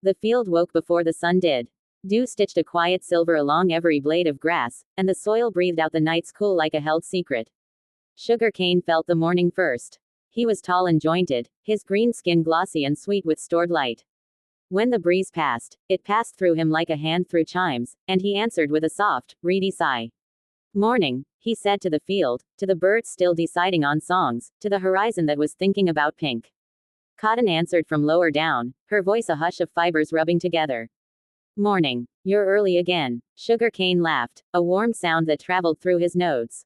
The field woke before the sun did. Dew stitched a quiet silver along every blade of grass, and the soil breathed out the night's cool like a held secret. Sugar cane felt the morning first. He was tall and jointed, his green skin glossy and sweet with stored light. When the breeze passed, it passed through him like a hand through chimes, and he answered with a soft, reedy sigh. Morning, he said to the field, to the birds still deciding on songs, to the horizon that was thinking about pink. Cotton answered from lower down, her voice a hush of fibers rubbing together. Morning. You're early again. Sugar cane laughed, a warm sound that traveled through his nodes.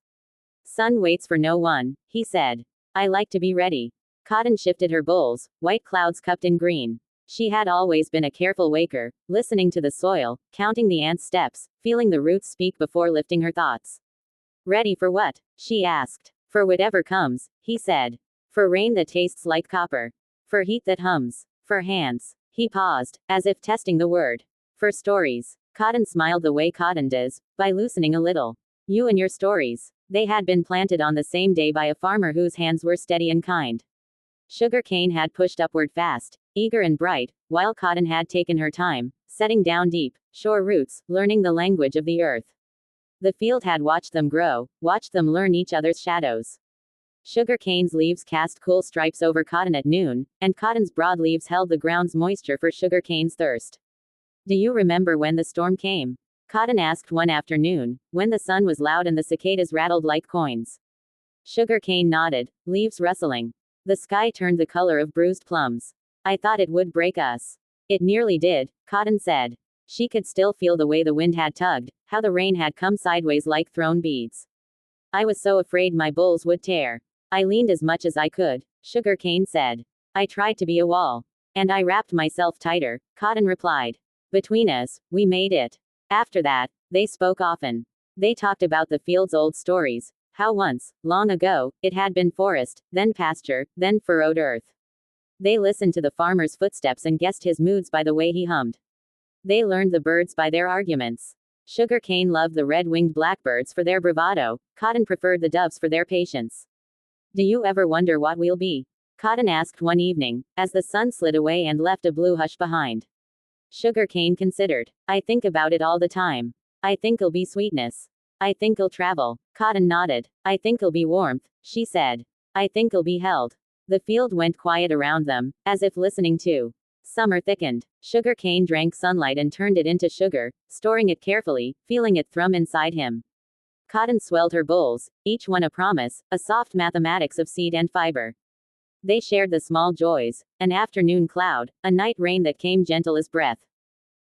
Sun waits for no one, he said. I like to be ready. Cotton shifted her bowls, white clouds cupped in green. She had always been a careful waker, listening to the soil, counting the ants' steps, feeling the roots speak before lifting her thoughts. Ready for what? She asked. For whatever comes, he said. For rain that tastes like copper. For heat that hums. For hands. He paused, as if testing the word. For stories. Cotton smiled the way Cotton does, by loosening a little. You and your stories. They had been planted on the same day by a farmer whose hands were steady and kind. Sugar cane had pushed upward fast, eager and bright, while Cotton had taken her time, setting down deep, sure roots, learning the language of the earth. The field had watched them grow, watched them learn each other's shadows. Sugar cane's leaves cast cool stripes over Cotton at noon, and Cotton's broad leaves held the ground's moisture for Sugar cane's thirst. Do you remember when the storm came? Cotton asked one afternoon, when the sun was loud and the cicadas rattled like coins. Sugar cane nodded, leaves rustling. The sky turned the color of bruised plums. I thought it would break us. It nearly did, Cotton said. She could still feel the way the wind had tugged, how the rain had come sideways like thrown beads. I was so afraid my bowls would tear. I leaned as much as I could, Sugar cane said. I tried to be a wall. And I wrapped myself tighter, Cotton replied. Between us, we made it. After that, they spoke often. They talked about the field's old stories, how once, long ago, it had been forest, then pasture, then furrowed earth. They listened to the farmer's footsteps and guessed his moods by the way he hummed. They learned the birds by their arguments. Sugar cane loved the red-winged blackbirds for their bravado, Cotton preferred the doves for their patience. Do you ever wonder what we'll be? Cotton asked one evening, as the sun slid away and left a blue hush behind. Sugar cane considered. I think about it all the time. I think it'll be sweetness. I think it'll travel. Cotton nodded. I think it'll be warmth, she said. I think it'll be held. The field went quiet around them, as if listening too. Summer thickened. Sugar cane drank sunlight and turned it into sugar, storing it carefully, feeling it thrum inside him. Cotton swelled her bowls, each one a promise, a soft mathematics of seed and fiber. They shared the small joys, an afternoon cloud, a night rain that came gentle as breath.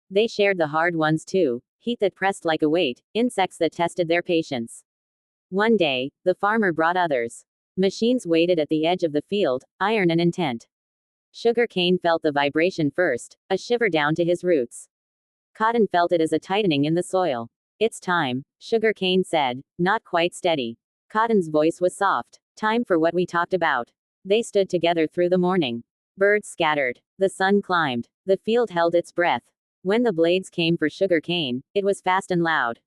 They shared the hard ones too, heat that pressed like a weight, insects that tested their patience. One day, the farmer brought others. Machines waited at the edge of the field, iron and intent. Sugar cane felt the vibration first, a shiver down to his roots. Cotton felt it as a tightening in the soil. It's time, Sugar cane said, not quite steady. Cotton's voice was soft. Time for what we talked about. They stood together through the morning. Birds scattered. The sun climbed. The field held its breath. When the blades came for Sugar cane, it was fast and loud.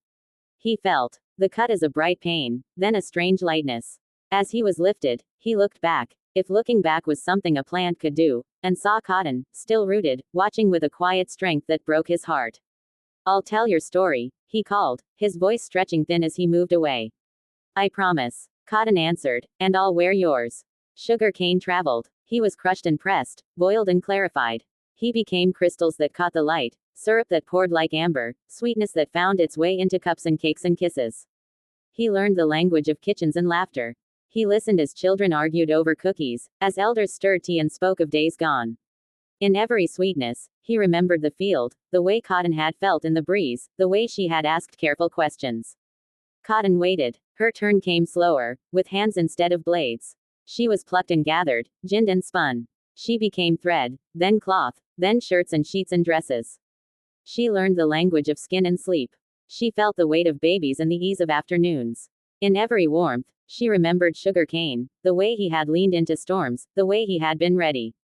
He felt the cut as a bright pain, then a strange lightness. As he was lifted, he looked back, if looking back was something a plant could do, and saw Cotton, still rooted, watching with a quiet strength that broke his heart. I'll tell your story, he called, his voice stretching thin as he moved away. I promise, Cotton answered, and I'll wear yours. Sugar cane traveled. He was crushed and pressed, boiled and clarified. He became crystals that caught the light, syrup that poured like amber, sweetness that found its way into cups and cakes and kisses. He learned the language of kitchens and laughter. He listened as children argued over cookies, as elders stirred tea and spoke of days gone. In every sweetness, he remembered the field, the way Cotton had felt in the breeze, the way she had asked careful questions. Cotton waited. Her turn came slower, with hands instead of blades. She was plucked and gathered, ginned and spun. She became thread, then cloth, then shirts and sheets and dresses. She learned the language of skin and sleep. She felt the weight of babies and the ease of afternoons. In every warmth, she remembered Sugar cane, the way he had leaned into storms, the way he had been ready.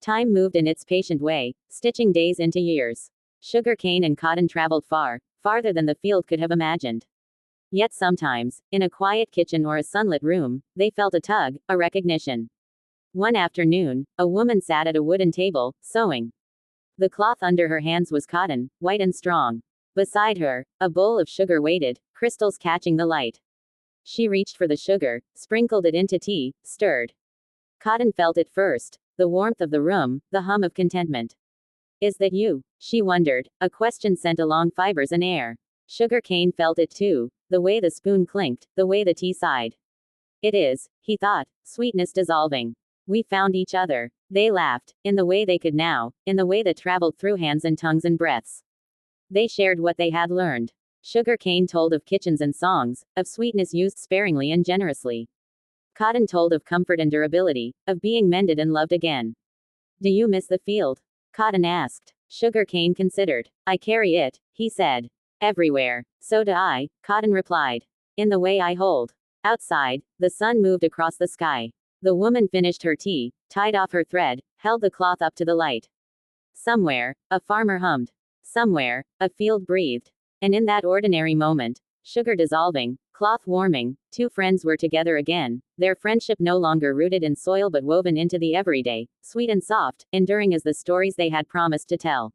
Time moved in its patient way, stitching days into years. Sugar cane and Cotton traveled far, farther than the field could have imagined. Yet sometimes, in a quiet kitchen or a sunlit room, they felt a tug, a recognition. One afternoon, a woman sat at a wooden table, sewing. The cloth under her hands was cotton, white and strong. Beside her, a bowl of sugar waited, crystals catching the light. She reached for the sugar, sprinkled it into tea, stirred. Cotton felt it first, the warmth of the room, the hum of contentment. Is that you? She wondered, a question sent along fibers and air. Sugar cane felt it too, the way the spoon clinked, the way the tea sighed. It is, he thought, sweetness dissolving. We found each other. They laughed, in the way they could now, in the way that traveled through hands and tongues and breaths. They shared what they had learned. Sugar cane told of kitchens and songs, of sweetness used sparingly and generously. Cotton told of comfort and durability, of being mended and loved again. Do you miss the field? Cotton asked. Sugar cane considered. I carry it, he said. Everywhere. So do I, Cotton replied. In the way I hold. Outside, the sun moved across the sky. The woman finished her tea, tied off her thread, held the cloth up to the light. Somewhere, a farmer hummed. Somewhere, a field breathed. And in that ordinary moment, sugar dissolving, cloth warming, two friends were together again, their friendship no longer rooted in soil but woven into the everyday, sweet and soft, enduring as the stories they had promised to tell.